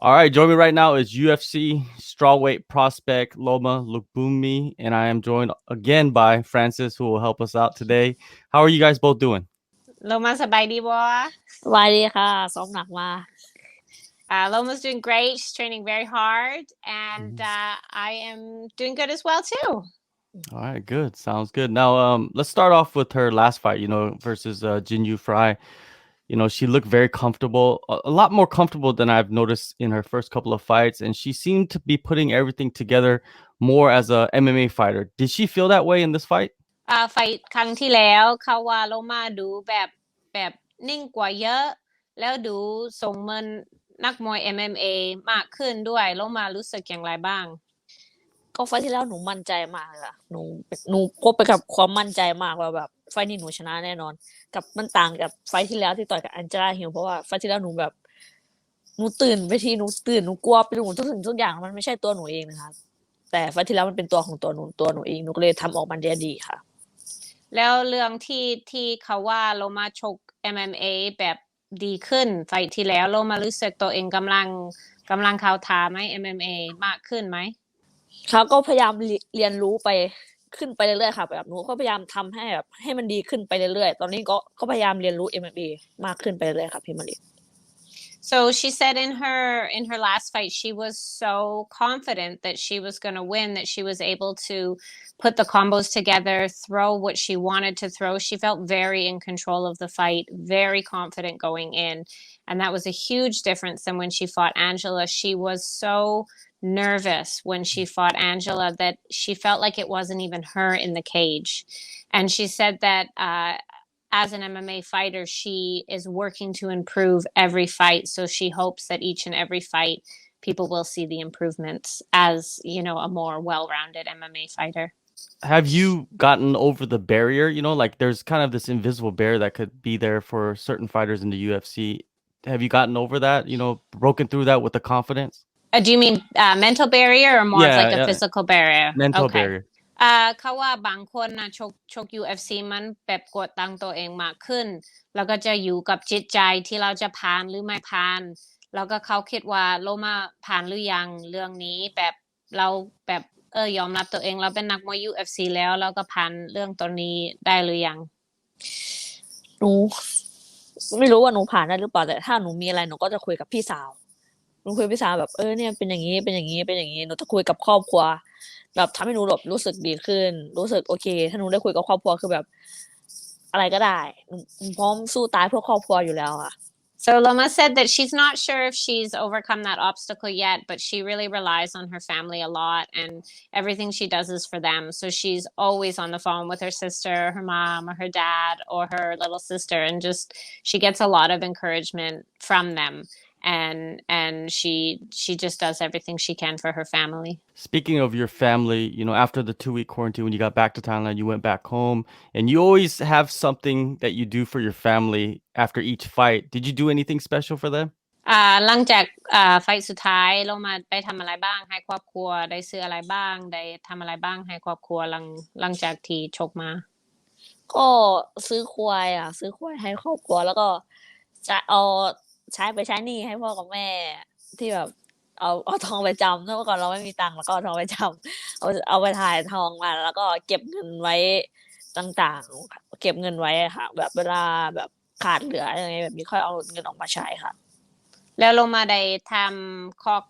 All right, joining me right now is UFC strawweight prospect Loma Lookboonmee, and I am joined again by Francis, who will help us out today. How are you guys both doing? โลมาสบายดีบ่ สบายดีค่ะซ้อมหนักมา Loma's doing great. She's training very hard, and I am doing good as well too. All right, good. Sounds good. Now, let's start off with her last fight, versus Jinh Yu Frey. She looked very comfortable, a lot more comfortable than I've noticed in her first couple of fights, and she seemed to be putting everything together more as a MMA fighter. Did she feel that way in this fight? ไฟครั้งที่แล้วเขาว่าโลมาดูแบบนิ่งกว่าเยอะ แล้วดูทรงเหมือนนักมวย MMA มากขึ้นด้วยโลมารู้สึกอย่างไรบ้าง ก็ไฟล์ที่แล้วหนูมั่นใจมากเลยค่ะหนูพบไปกับความมั่นใจมากว่าแบบไฟล์นี้หนูชนะแน่นอนกับมันต่างกับไฟล์ที่แล้วที่ต่อยกับอันเจล่าฮิลเพราะว่าไฟล์ที่แล้วหนูแบบหนูตื่นไปทีหนูตื่นหนูกลัวไปหนูทุกอย่างมันไม่ใช่ตัวหนูเองนะคะแต่ไฟล์ที่แล้วมันเป็นตัวของตัวหนูเองหนูก็เลยทำออกมาได้ดีค่ะ แล้วเรื่องที่เขาว่าโลมาชก MMA แบบดีขึ้นไฟล์ที่แล้วโลมารู้สึกตัวเองกำลังเข้าท่าไหม MMA มากขึ้นไหม เขาก็พยายามเรียนรู้ไปขึ้นไปเรื่อยๆค่ะแบบหนูก็พยายามทำให้แบบให้มันดีขึ้นไปเรื่อยๆตอนนี้ก็พยายามเรียนรู้ MMA มากขึ้นไปเรื่อยๆค่ะพี่มะลิ So she said in her last fight she was so confident that she was going to win, that she was able to put the combos together, throw what she wanted to throw. She felt very in control of the fight, very confident going in, and that was a huge difference than when she fought Angela. She was so nervous when she fought Angela that she felt like it wasn't even her in the cage. And she said that as an MMA fighter, she is working to improve every fight. So she hopes that each and every fight, people will see the improvements as, a more well-rounded MMA fighter. Have you gotten over the barrier? Like there's kind of this invisible barrier that could be there for certain fighters in the UFC. Have you gotten over that? Broken through that with the confidence? Do you mean mental barrier or more of like a Yeah. physical barrier? Mental Okay. barrier. เขาว่าบางคนนะชก UFC มันแบบกดดันตัวเองมากขึ้น แล้วก็จะอยู่กับจิตใจที่เราจะผ่านหรือไม่ผ่าน แล้วก็เขาคิดว่าโลมาผ่านหรือยังเรื่องนี้แบบเราแบบยอมรับตัวเองเราเป็นนักมวย UFC แล้วเราก็ผ่านเรื่องตัวนี้ได้หรือยัง หนูไม่รู้ว่าหนูผ่านได้หรือเปล่าแต่ถ้าหนูมีอะไรหนูก็จะคุยกับพี่สาวหนูคุยกับพี่สาวแบบเนี่ยเป็นอย่างนี้เป็นอย่างนี้เป็นอย่างนี้หนูจะคุยกับครอบครัวแบบทำให้หนูแบบรู้สึกดีขึ้นรู้สึกโอเคถ้าหนูได้คุยกับครอบครัวคือแบบอะไรก็ได้หนูพร้อมสู้ตายเพื่อครอบครัวอยู่แล้วค่ะ So Loma said that she's not sure if she's overcome that obstacle yet, but she really relies on her family a lot and everything she does is for them. So she's always on the phone with her sister, her mom, or her dad, or her little sister, and just she gets a lot of encouragement from them. And she just does everything she can for her family. Speaking of your family, after the 2-week quarantine, when you got back to Thailand, you went back home, and you always have something that you do for your family after each fight. Did you do anything special for them? หลังจากไฟท์สุดท้ายลงมาได้ทำอะไรบ้างให้ครอบครัวได้ซื้ออะไรบ้างได้ทำอะไรบ้างให้ครอบครัวหลังจากที่ชกมาก็ซื้อควายให้ครอบครัวแล้วก็จะเอาใช้หนี้ให้พ่อกับแม่ที่แบบเอาทองไปจำเมื่อก่อนเราไม่มีตังค์แล้วก็เอาทองไปจำเอาไปถ่ายทองมาแล้วก็เก็บเงินไว้ต่างๆเก็บเงินไว้ค่ะแบบเวลาแบบขาดเหลืออะไรแบบนี้ค่อยเอาเงินออกมาใช้ค่ะแล้วลงมาได้ทำคอก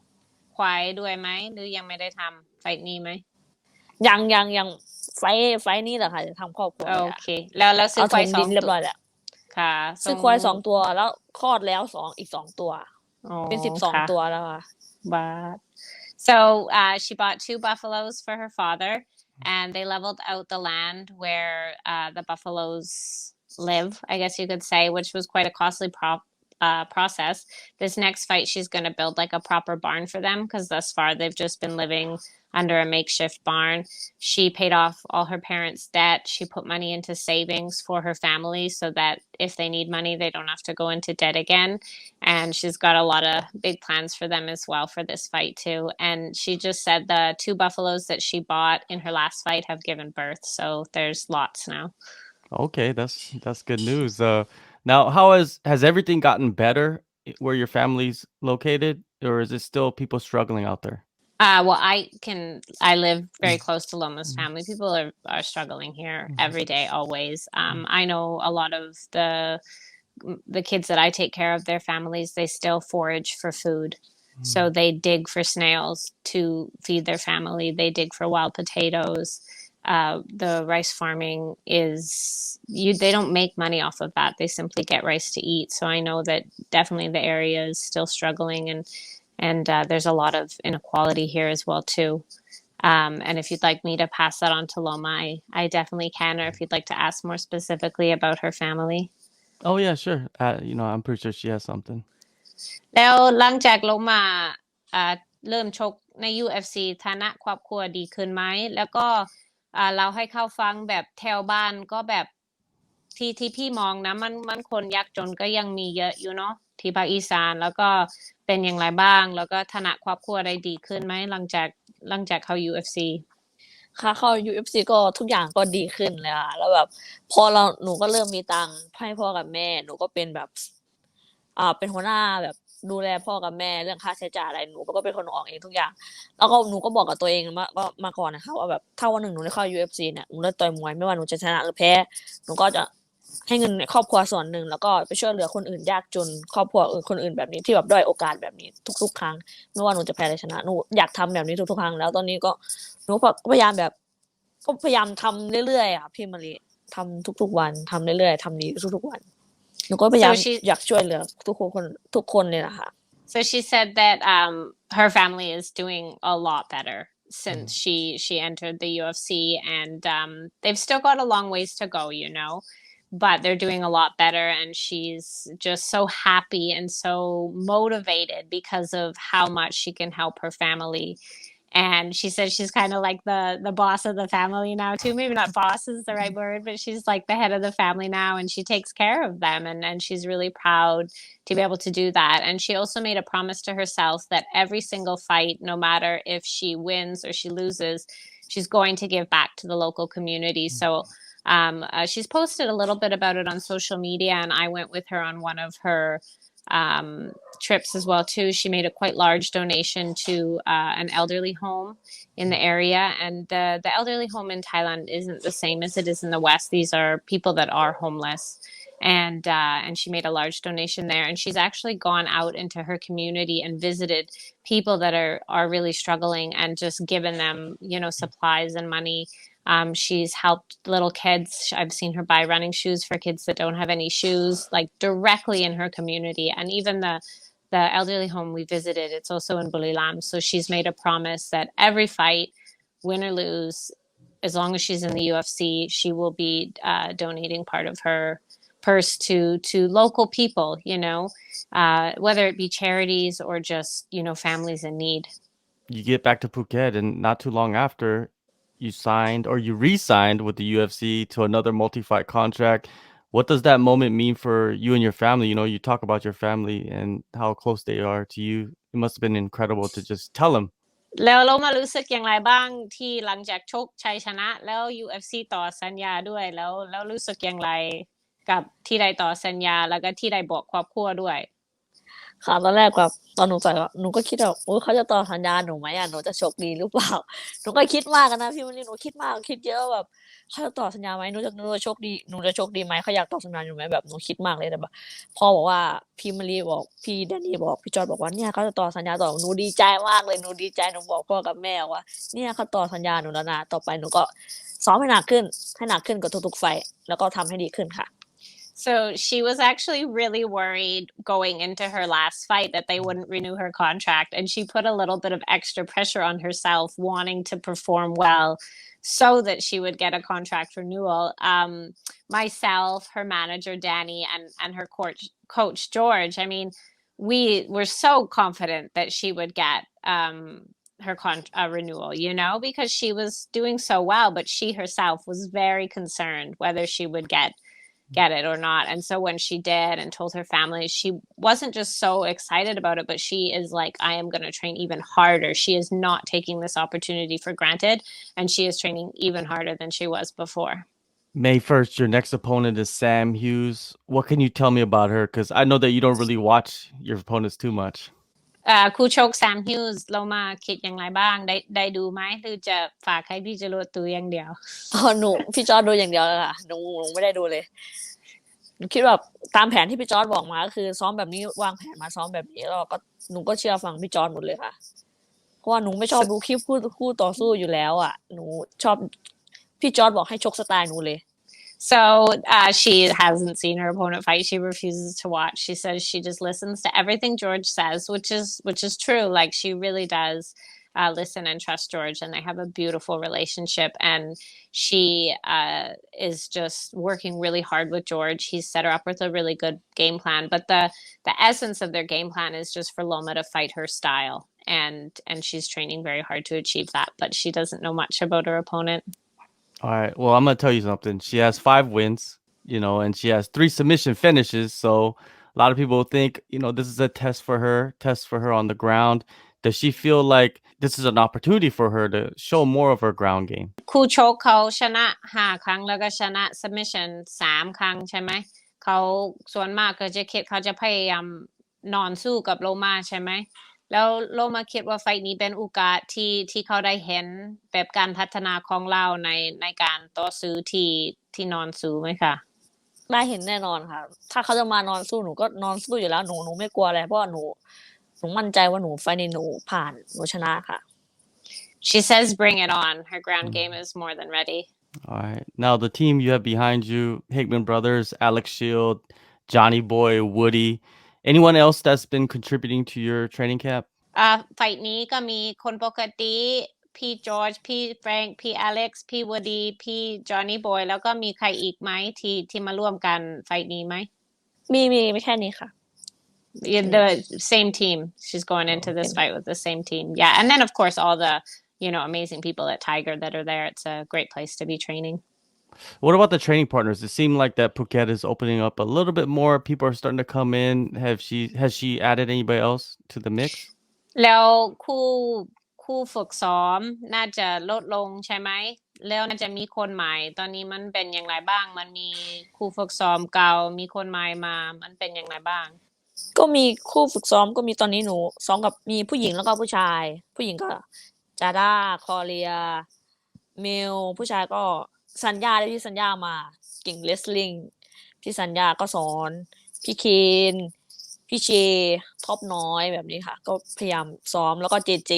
ควายด้วยไหมหรือยังไม่ได้ทำไฟนี้ไหมยังไฟนี้แหละค่ะจะทำครอบครัวโอเคแล้วซื้อควาย2 เรียบร้อยแล้วค่ะซื้อควาย2ตัวแล้วคลอดแล้วอีก2ตัวเป็น12ตัวแล้วค่ะ But so she bought 2 buffaloes for her father and they leveled out the land where the buffaloes live, I guess you could say, which was quite a costly process. This next fight she's going to build like a proper barn for them because thus far they've just been living under a makeshift barn. She paid off all her parents' debt. She put money into savings for her family so that if they need money, they don't have to go into debt again. And she's got a lot of big plans for them as well for this fight too. And she just said the 2 buffaloes that she bought in her last fight have given birth. So there's lots now. Okay, that's good news. Now, how has everything gotten better where your family's located, or is it still people struggling out there? Well, I live very close to Loma's family. People are struggling here every day, always. I know a lot of the kids that I take care of, their families, they still forage for food. So they dig for snails to feed their family. They dig for wild potatoes. The rice farming they don't make money off of that. They simply get rice to eat. So I know that definitely the area is still struggling, and there's a lot of inequality here as well too. And if you'd like me to pass that on to Loma, I definitely can. Or if you'd like to ask more specifically about her family. Oh yeah, sure. I'm pretty sure she has something. แล้วหลังจากลงมาอ่าเริ่มชกใน UFC ฐานะครอบครัวดีขึ้นไหมแล้วก็เราให้เข้าฟังแบบแถวบ้านก็แบบที่พี่มองนะมันคนยากจนก็ยังมีเยอะอยู่เนาะที่ภาคอีสานแล้วก็เป็นอย่างไรบ้างแล้วก็ฐานะครอบครัวได้ดีขึ้นไหมหลังจากเข้า UFC ค่ะเข้า UFC ก็ทุกอย่างก็ดีขึ้นเลยค่ะแล้วแบบพอหนูก็เริ่มมีตังค์ให้พ่อกับแม่หนูก็เป็นแบบเป็นหัวหน้าแบบดูแลพ่อกับแม่เรื่องค่าใช้จ่ายอะไรหนูก็เป็นคนออกเองทุกอย่างแล้วก็หนูก็บอกกับตัวเองมาก่อนนะคะว่าแบบถ้าวันหนึ่งหนูได้เข้า UFC เนี่ยหนูได้ต่อยมวยไม่ว่าหนูจะชนะหรือแพ้หนูก็จะให้เงินในครอบครัวส่วนหนึ่งแล้วก็ไปช่วยเหลือคนอื่นยากจนครอบครัวคนอื่นแบบนี้ที่แบบด้อยโอกาสแบบนี้ทุกๆครั้งไม่ว่าหนูจะแพ้หรือชนะหนูอยากทำแบบนี้ทุกๆครั้งแล้วตอนนี้ก็หนูพยายามแบบก็พยายามทำเรื่อยๆอ่ะพี่มะลิทำทุกๆวันทำเรื่อยๆทำดีทุกๆวันหนูก็พยายามอยากช่วยเหลือทุกคนเลยล่ะค่ะ So she said that her family is doing a lot better since she entered the UFC, and they've still got a long ways to go, but they're doing a lot better, and she's just so happy and so motivated because of how much she can help her family. And she said she's kind of like the boss of the family now too. Maybe not boss is the right word, but she's like the head of the family now, and she takes care of them, and she's really proud to be able to do that. And she also made a promise to herself that every single fight, no matter if she wins or she loses, she's going to give back to the local community. So she's posted a little bit about it on social media, and I went with her on one of her trips as well too. She made a quite large donation to an elderly home in the area, and the elderly home in Thailand isn't the same as it is in the West. These are people that are homeless, and she made a large donation there. And she's actually gone out into her community and visited people that are really struggling and just given them supplies and money. She's helped little kids. I've seen her buy running shoes for kids that don't have any shoes, like directly in her community. And even the elderly home we visited, it's also in Buriram. So she's made a promise that every fight, win or lose, as long as she's in the UFC, she will be donating part of her purse to local people, whether it be charities or just, families in need. You get back to Phuket, and not too long after, you signed or you re-signed with the UFC to another multi-fight contract. What does that moment mean for you and your family? You talk about your family and how close they are to you. It must have been incredible to just tell them. แล้วเรามารู้สึกอย่างไรบ้างที่หลังจากชกชัยชนะแล้ว UFC ต่อสัญญาด้วยแล้วรู้สึกอย่างไรกับที่ได้ต่อสัญญาแล้วก็ที่ได้บอกครอบครัวด้วยค่ะตอนแรกแบบตอนหนูต่อยหนูก็คิดว่าโอ้เขาจะต่อสัญญาหนูไหมหนูจะโชคดีหรือเปล่าหนูก็คิดมากนะพี่วันนี้หนูคิดมากคิดเยอะแบบเขาจะต่อสัญญาไหมหนูจะโชคดีไหมเขาอยากต่อสัญญาหนูไหมแบบหนูคิดมากเลยแต่แบบพอบอกว่าพี่มะลิบอกพี่แดนนี่บอกพี่จอยบอกว่าเนี่ยเขาจะต่อสัญญาต่อหนูดีใจมากเลยหนูดีใจหนูบอกพ่อกับแม่ว่าเนี่ยเขาต่อสัญญาหนูแล้วนะต่อไปหนูก็ซ้อมให้หนักขึ้นกว่าทุกๆไฟแล้วก็ทำให้ดีขึ้นค่ะSo she was actually really worried going into her last fight that they wouldn't renew her contract. And she put a little bit of extra pressure on herself, wanting to perform well so that she would get a contract renewal. Myself, her manager, Danny, and her coach, George, I mean, we were so confident that she would get her renewal, because she was doing so well. But she herself was very concerned whether she would get it or not. And so when she did and told her family, she wasn't just so excited about it, but she is like, I am going to train even harder. She is not taking this opportunity for granted, and she is training even harder than she was before. May 1st, your next opponent is Sam Hughes. What can you tell me about her? Because I know that you don't really watch your opponents too much. คู่ชก Sam Hughes เรามาคิดอย่างไรบ้างได้ดูไหมหรือจะฝากให้พี่จรวดดูอย่างเดียว หนูพี่จอร์จดูอย่างเดียวเลยค่ะหนูไม่ได้ดูเลยหนูคิดว่าตามแผนที่พี่จอร์จบอกมาก็คือซ้อมแบบนี้วางแผนมาซ้อมแบบนี้แล้วก็หนูก็เชื่อฟังพี่จอร์จหมดเลยค่ะเพราะว่าหนูไม่ชอบดูคลิปคู่ต่อสู้อยู่แล้วอ่ะหนูชอบพี่จอร์จบอกให้ชกสไตล์หนูเลย So she hasn't seen her opponent fight. She refuses to watch. She says she just listens to everything George says, which is true. Like she really does listen and trust George, and they have a beautiful relationship. And she is just working really hard with George. He's set her up with a really good game plan. But the essence of their game plan is just for Loma to fight her style, and she's training very hard to achieve that. But she doesn't know much about her opponent. All right. Well, I'm going to tell you something. She has 5 wins, and she has 3 submission finishes. So a lot of people think, this is a test for her on the ground. Does she feel like this is an opportunity for her to show more of her ground game? คู่ชกเขาชนะ5 ครั้งแล้วก็ชนะ submission 3 ครั้งใช่ไหมเขาส่วนมากก็จะคิดเขาจะพยายามนอนสู้กับโลมาใช่ไหมแล้วโลมาคิดว่าไฟต์นี้เป็นโอกาสที่เขาได้เห็นแบบการพัฒนาของเราในการต่อสู้ที่นอนสู้ไหมคะได้เห็นแน่นอนค่ะถ้าเขาจะมานอนสู้หนูก็นอนสู้อยู่แล้วหนูไม่กลัวอะไรเพราะว่าหนูมั่นใจว่าหนูไฟต์นี้หนูผ่านหนูชนะค่ะ She says bring it on. Her ground game is more than ready. All right. Now the team you have behind you, Hickman Brothers, Alex Shield, Johnny Boy, Woody. Anyone else that's been contributing to your training camp? ไฟต์นี้ก็มีคนปกติพี่จอร์จพี่แฟรงค์พี่อเล็กซ์พี่วูดดี้พี่จอห์นนี่บอยแล้วก็มีใครอีกไหมที่มาร่วมกันไฟต์นี้ไหมมีไม่แค่นี้ค่ะ The same team. She's going into this fight with the same team. Yeah, and then of course all the amazing people at Tiger that are there. It's a great place to be training. What about the training partners? It seemed like that Phuket is opening up a little bit more. People are starting to come in. Has she added anybody else to the mix? แล้วคู่ฝึกซ้อมน่าจะลดลงใช่ไหมแล้วน่าจะมีคนใหม่ตอนนี้มันเป็นอย่างไรบ้างมันมีคู่ฝึกซ้อมเก่ามีคนใหม่มามันเป็นอย่างไรบ้างก็มีคู่ฝึกซ้อมก็มีตอนนี้หนูซ้อมกับมีผู้หญิงแล้วก็ผู้ชายผู้หญิงก็จาด้าคอเรียเมลผู้ชายก็สัญญาได้พี่สัญญามาเก่งเรสลิงพี่สัญญาก็สอนพี่เคนพี่เจท็อปน้อยแบบนี้ค่ะก็พยายามซ้อมแล้วก็เจ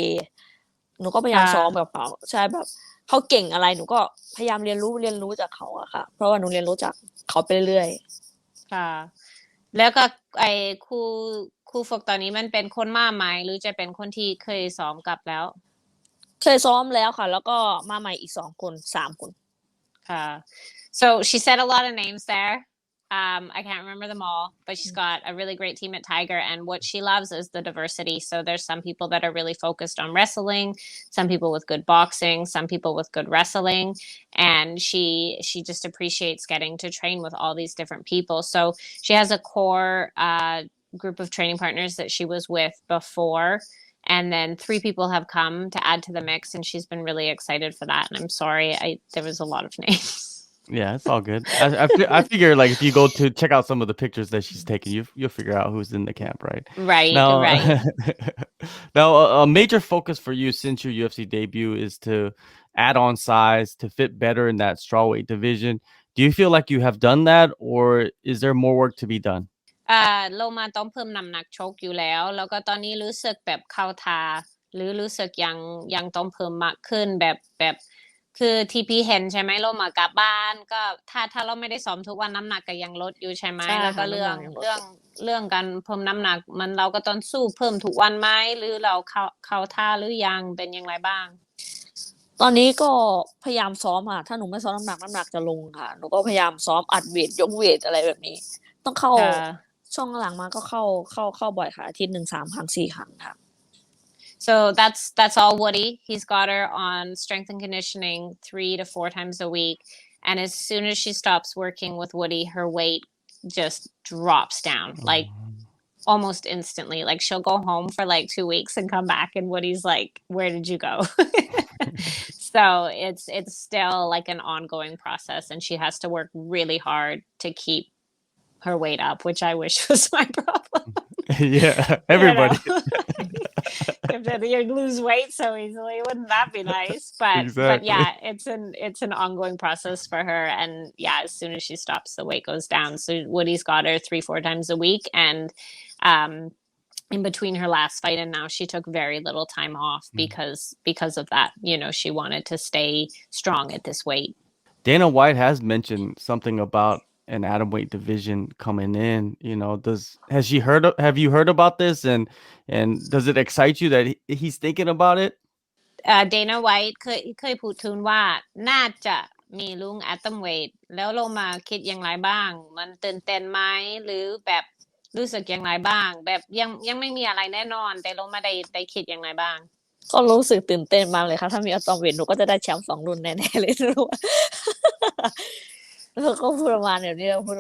หนูก็พยายามซ้อมกับเขาใช่แบบเขาเก่งอะไรหนูก็พยายามเรียนรู้จากเขาอะค่ะเพราะว่าหนูเรียนรู้จากเขาไปเรื่อยๆค่ะแล้วก็ไอ้คู่ฝึกตอนนี้มันเป็นคนมาใหม่หรือจะเป็นคนที่เคยซ้อมกับแล้วเคยซ้อมแล้วค่ะแล้วก็มาใหม่อีก2 คน3 คนค่ะ so she said a lot of names there I can't remember them all but she's got a really great team at Tiger and what she loves is the diversity so there's some people that are really focused on wrestling some people with good boxing some people with good wrestling and she just appreciates getting to train with all these different people so she has a core group of training partners that she was with before and then 3 people have come to add to the mix and she's been really excited for that and I'm sorry there was a lot of names Yeah, it's all good. I figure like if you go to check out some of the pictures that she's taking, you'll figure out who's in the camp, right? Right. Now, a major focus for you since your UFC debut is to add on size to fit better in that strawweight division. Do you feel like you have done that, or is there more work to be done? โลมาต้องเพิ่มน้ำหนักชกอยู่แล้วก็ตอนนี้รู้สึกแบบเข้าทาหรือรู้สึกยังต้องเพิ่มมากขึ้นแบบคือที่พี่เห็นใช่ไหมโลมากลับบ้านก็ถ้าเราไม่ได้ซ้อมทุกวันน้ำหนักก็ยังลดอยู่ใช่ไหมแล้วก็เรื่องการเพิ่มน้ำหนักมันเราก็ต้องสู้เพิ่มทุกวันไหมหรือเราเข้าท่าหรือยังเป็นอย่างไรบ้างตอนนี้ก็พยายามซ้อมค่ะถ้าหนูไม่ซ้อมน้ำหนักจะลงค่ะหนูก็พยายามซ้อมอัดเวทยกเวทอะไรแบบนี้ต้องเข้าช่วงหลังมาก็เข้าบ่อยค่ะอาทิตย์นึง3 ครั้ง 4 ครั้งค่ะSo that's all Woody. He's got her on strength and conditioning 3 to 4 times a week. And as soon as she stops working with Woody, her weight just drops down like almost instantly. Like she'll go home for like 2 weeks and come back and Woody's like, where did you go? So it's still like an ongoing process, and she has to work really hard to keep her weight up, which I wish was my problem. Yeah, You know, everybody. if you lose weight so easily, wouldn't that be nice? But Exactly. yeah, it's an ongoing process for her, and yeah, as soon as she stops, the weight goes down. So Woody's got her 3-4 times a week, and in between her last fight and now, she took very little time off because of that. You know, she wanted to stay strong at this weight. Dana White has mentioned something about an atomweight division coming in. You know, have you heard about this, and does it excite you that he's thinking about it? Dana White เคยพูดถึงว่าน่าจะมีลุง Atomweight แล้วโลมาคิดอย่างไรบ้าง มันตื่นเต้นไหมหรือแบบรู้สึกอย่างไรบ้าง แบบยังไม่มีอะไรแน่นอน แต่โลมาได้คิดอย่างไรบ้าง ก็รู้สึกตื่นเต้นมากเลยค่ะถ้ามีอะตอมเวทหนูก็จะได้แชมป์2 รุ่นแน่ๆเลยรู้ว่าแล้วก็พูดประมาณแบบนี้พูด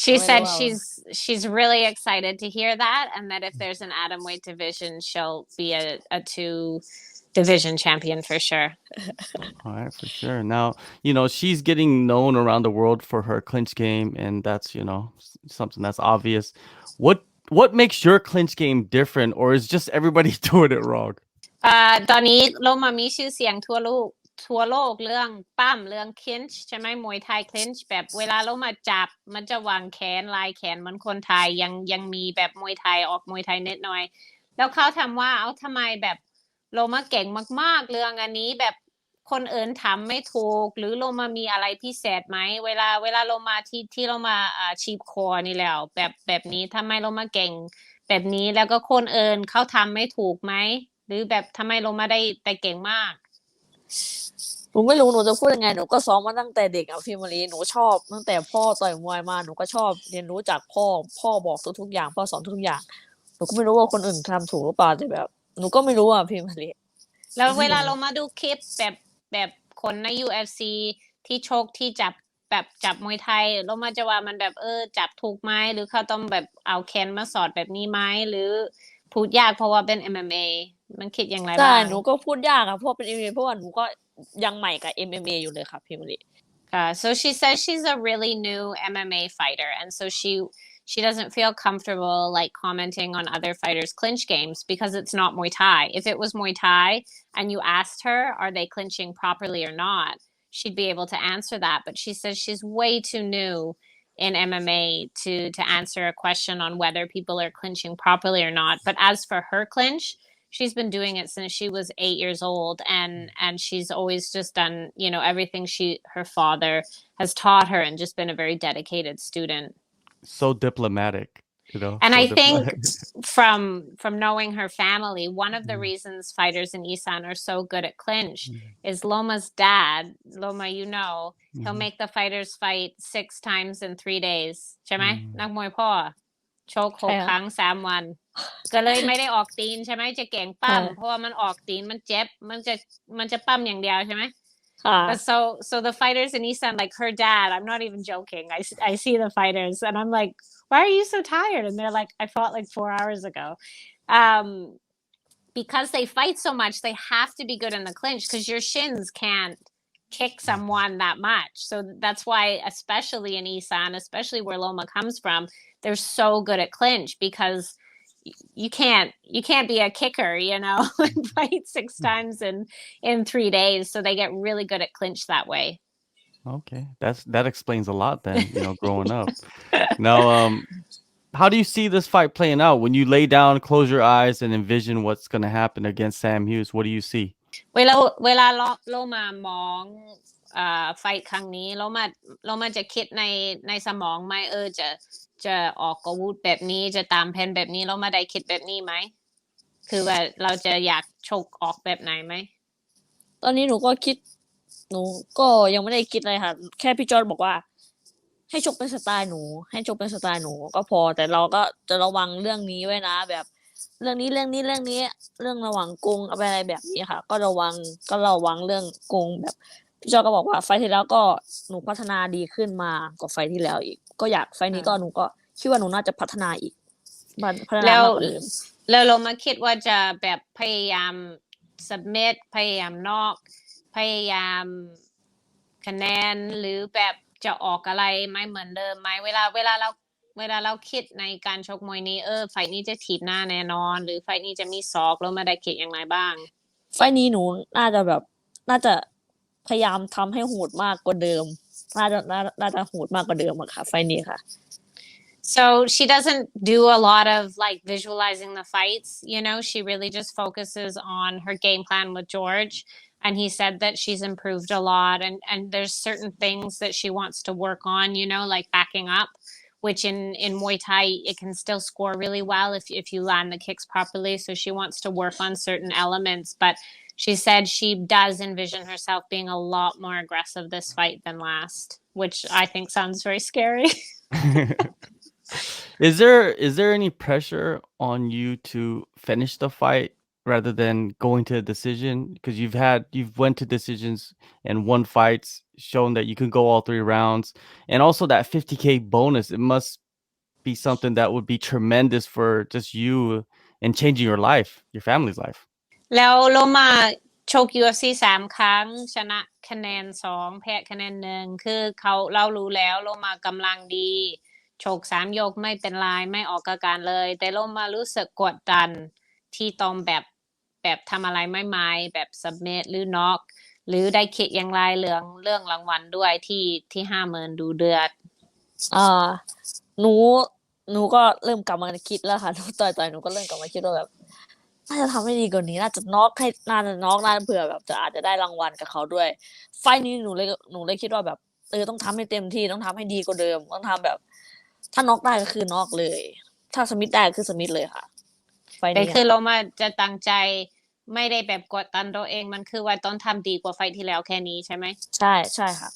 She said she's really excited to hear that, and that if there's an atomweight division, she'll be a 2 division champion for sure. All right, for sure. Now, you know, she's getting known around the world for her clinch game, and that's, you know, something that's obvious. What makes your clinch game different, or is just everybody doing it wrong? ตอนนี้โลมามีชื่อเสียงทั่วโลกเรื่องปั้มเรื่อง clinch ใช่ไหมมวยไทย clinch แบบเวลาโลมาจับมันจะวางแขนลายแขนเหมือนคนไทยยังมีแบบมวยไทยออกมวยไทยนิดหน่อยแล้วเขาถามว่าทำไมแบบโลมาเก่งมากๆเรื่องอันนี้แบบคนอื่นทำไม่ถูกหรือโลมามีอะไรพิเศษไหมเวลาโลมาที่โลมาชีพคอนี่แล้วแบบนี้ทำไมโลมาเก่งแบบนี้แล้วก็คนอื่นเขาทำไม่ถูกไหมหรือแบบทำไมโลมาได้เก่งมากหนูไม่รู้หนูจะพูดยังไงหนูก็ซ้อมมาตั้งแต่เด็กพี่มารีหนูชอบตั้งแต่พ่อต่อยมวยมาหนูก็ชอบเรียนรู้จากพ่อบอกทุกอย่างพ่อสอนทุกอย่างหนูก็ไม่รู้ว่าคนอื่นทำถูกหรือเปล่าแต่แบบหนูก็ไม่รู้พี่มารีแล้วเวลาเรามาดูคลิปแบบคนใน UFC ที่ชกที่จับมวยไทยเรามาจะว่ามันแบบจับถูกไหมหรือเขาต้องแบบเอาแขนมาสอดแบบนี้ไหมหรือพูดยากเพราะว่าเป็น MMA มันคิดอย่างไรบ้างใช่หนูก็พูดยากเพราะเป็น MMA เพราะว่าหนูก็ยังใหม่กับ MMA อยู่เลยค่ะพี่มารีSo she says she's a really new MMA fighter, and so she doesn't feel comfortable like commenting on other fighters' clinch games because it's not Muay Thai. If it was Muay Thai and you asked her, are they clinching properly or not, she'd be able to answer that. But she says she's way too new in MMA to answer a question on whether people are clinching properly or not. But as for her clinch, she's been doing it since she was 8 years old, and she's always just done, you know, everything her father has taught her, and just been a very dedicated student. So diplomatic, you know. And so I think from knowing her family, one of the reasons fighters in Isan are so good at clinch is Loma's dad. Loma, you know, he'll make the fighters fight 6 times in 3 days. ใช่ไหมนักมวยพ่อชก6 ครั้ง 3 วันก็เลยไม่ได้ออกตีนใช่ไหมจะเก่งปั้มเพราะว่ามันออกตีนมันเจ็บมันจะปั้มอย่างเดียวใช่ไหมBut so the fighters in Isan, like her dad, I'm not even joking. I see the fighters and I'm like, why are you so tired? And they're like, I fought like 4 hours ago. Because they fight so much, they have to be good in the clinch because your shins can't kick someone that much. So that's why, especially in Isan, especially where Loma comes from, they're so good at clinch because you can't be a kicker, you know, and fight 6 times in 3 days. So they get really good at clinch that way. Okay, that explains a lot then, you know, growing up. Now, how do you see this fight playing out when you lay down, close your eyes, and envision what's going to happen against Sam Hughes? What do you see? เวลาโลมามองไฟครั้งนี้โลมาจะคิดในสมองไหมจะออกอาวุธแบบนี้จะตามแผนแบบนี้เรามาได้คิดแบบนี้ไหมคือว่าเราจะอยากชกออกแบบไหนไหมตอนนี้หนูก็ยังไม่ได้คิดเลยค่ะแค่พี่จอร์จบอกว่าให้ชกเป็นสไตล์หนูก็พอแต่เราก็จะระวังเรื่องนี้ไว้นะแบบเรื่องนี้เรื่องระวังกงอะไรแบบนี้ค่ะก็ระวังเรื่องกงแบบพี่จอร์จก็บอกว่าไฟที่แล้วก็หนูพัฒนาดีขึ้นมากว่าไฟที่แล้วอีกก็อยากไฟนี้ก็หนูก็คิดว่าหนูน่าจะพัฒนาอีกพัฒนามากกว่าเดิมแล้วเรามาคิดว่าจะแบบพยายาม submit พยายามน็อกพยายามคะแนนหรือแบบจะออกอะไรไม่เหมือนเดิมไหมเวลาเราคิดในการชกมวยนี้ไฟต์นี้จะถีบหน้าแน่นอนหรือไฟต์นี้จะมีศอกแล้วมาได้คิดอย่างไรบ้าง ไฟล์นี้หนูน่าจะพยายามทำให้โหดมากกว่าเดิมน่าจะโหดมากกว่าเดิมอะค่ะไฟล์นี้ค่ะ So she doesn't do a lot of like visualizing the fights, she really just focuses on her game plan with George. And he said that she's improved a lot and there's certain things that she wants to work on, like backing up, which in Muay Thai it can still score really well if you land the kicks properly. So she wants to work on certain elements, but she said she does envision herself being a lot more aggressive this fight than last, which I think sounds very scary. Is there any pressure on you to finish the fight rather than going to a decision? Because you've went to decisions and won fights, shown that you can go all 3 rounds, and also that 50K bonus. It must be something that would be tremendous for just you and changing your life, your family's life. แล้วโลมาชก UFC 3 ครั้งชนะคะแนน 2 แพ้คะแนน 1 คือเรารู้แล้วโลมากำลังดีชก3 ยกไม่เป็นไรไม่ออกอาการเลยแต่โลมารู้สึกกดดันที่ต้องแบบทำอะไรไม่แบบ submit หรือ knock หรือได้คิดอย่างไรเรื่องรางวัลด้วยที่ 50,000 ดูเดือดหนูก็เริ่มกลับมาคิดแล้วค่ะต่อยหนูก็เริ่มกลับมาคิดว่าแบบน่าจะทำให้ดีกว่านี้น่าจะน็อกเผื่อแบบอาจจะได้รางวัลกับเขาด้วยไฟล์นี้หนูเลยคิดว่าแบบต้องทำให้เต็มที่ต้องทำให้ดีกว่าเดิมต้องทำแบบถ้าน็อกได้ก็คือน็อกเลยถ้าสมิธได้ก็คือสมิธเลยค่ะไฟล์นี้แต่คือเรามาจะตั้งใจไม่ได้แบบกดดันตัวเองมันคือว่าต้องทำดีกว่าไฟล์ที่แล้วแค่นี้ใช่ไหมใช่ค่ะ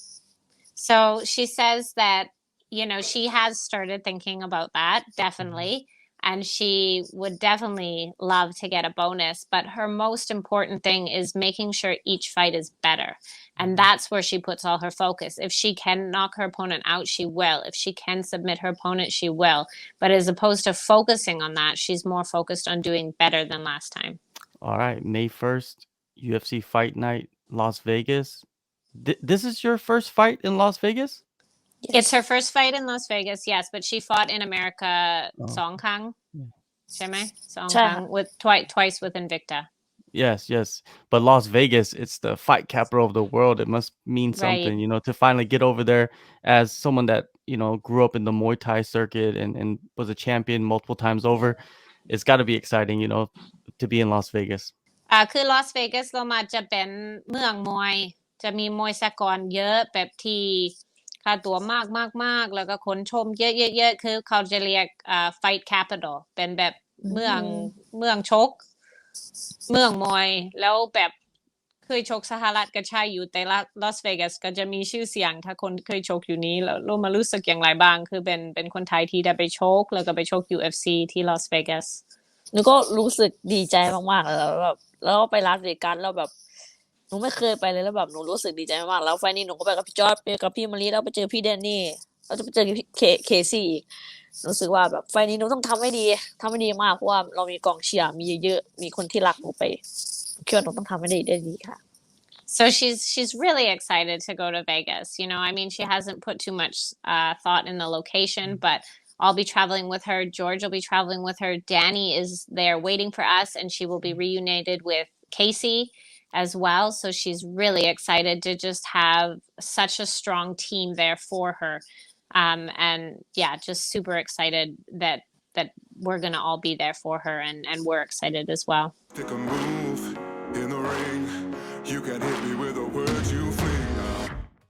So she says that she has started thinking about that definitely and she would definitely love to get a bonus but her most important thing is making sure each fight is better and that's where she puts all her focus. If she can knock her opponent out she will. If she can submit her opponent she will, but as opposed to focusing on that she's more focused on doing better than last time. All right, May 1st, UFC Fight Night, Las Vegas. This is your first fight in Las Vegas? Yes. It's her first fight in Las Vegas, yes, but she fought in America 2 ครั้งใช่ไหม2 ครั้ง with twice with Invicta. Yes. But Las Vegas, it's the fight capital of the world. It must mean something, to finally get over there as someone that, grew up in the Muay Thai circuit and was a champion multiple times over. It's got to be exciting, to be in Las Vegas. คือ Las Vegas เรามาจะเป็นเมืองมวยจะมีมวยสากลเยอะแบบที่ค่าตั๋วมากแล้วก็คนชมเยอะๆคือเขาจะเรียกfight capital เป็นแบบเมืองชกเมืองมวยแล้วแบบเคยชกสหรัฐก็ใช่อยู่แต่ลาสเวกัสก็จะมีชื่อเสียงถ้าคนเคยชกอยู่นี้แล้วเรามารู้สึกอย่างไรบ้างคือเป็นคนไทยที่ได้ไปชกแล้วก็ไปชก UFC ที่ลาสเวกัสหนูก็รู้สึกดีใจมากๆแล้วไปลาสเวกัสแล้วแบบหนูไม่เคยไปเลยแล้วแบบหนูรู้สึกดีใจมากแล้วไฟนี้หนูก็ไปกับพี่จอร์จไปกับพี่มารีแล้วไปเจอพี่แดนนี่แล้วจะไปเจอเคซี่อีกรู้สึกว่าแบบไฟนี้หนูต้องทำให้ดีมากเพราะว่าเรามีกองเชียร์มีเยอะมีคนที่รักหนูไปคิดว่าหนูต้องทำให้ได้ดีค่ะ So she's really excited to go to Vegas. I mean, she hasn't put too much thought in the location, but I'll be traveling with her. George will be traveling with her. Danny is there waiting for us, and she will be reunited with Casey as well. So she's really excited to just have such a strong team there for her. And yeah, just super excited that we're going to all be there for her and we're excited as well. Take a move in the ring. You can hit me with a word.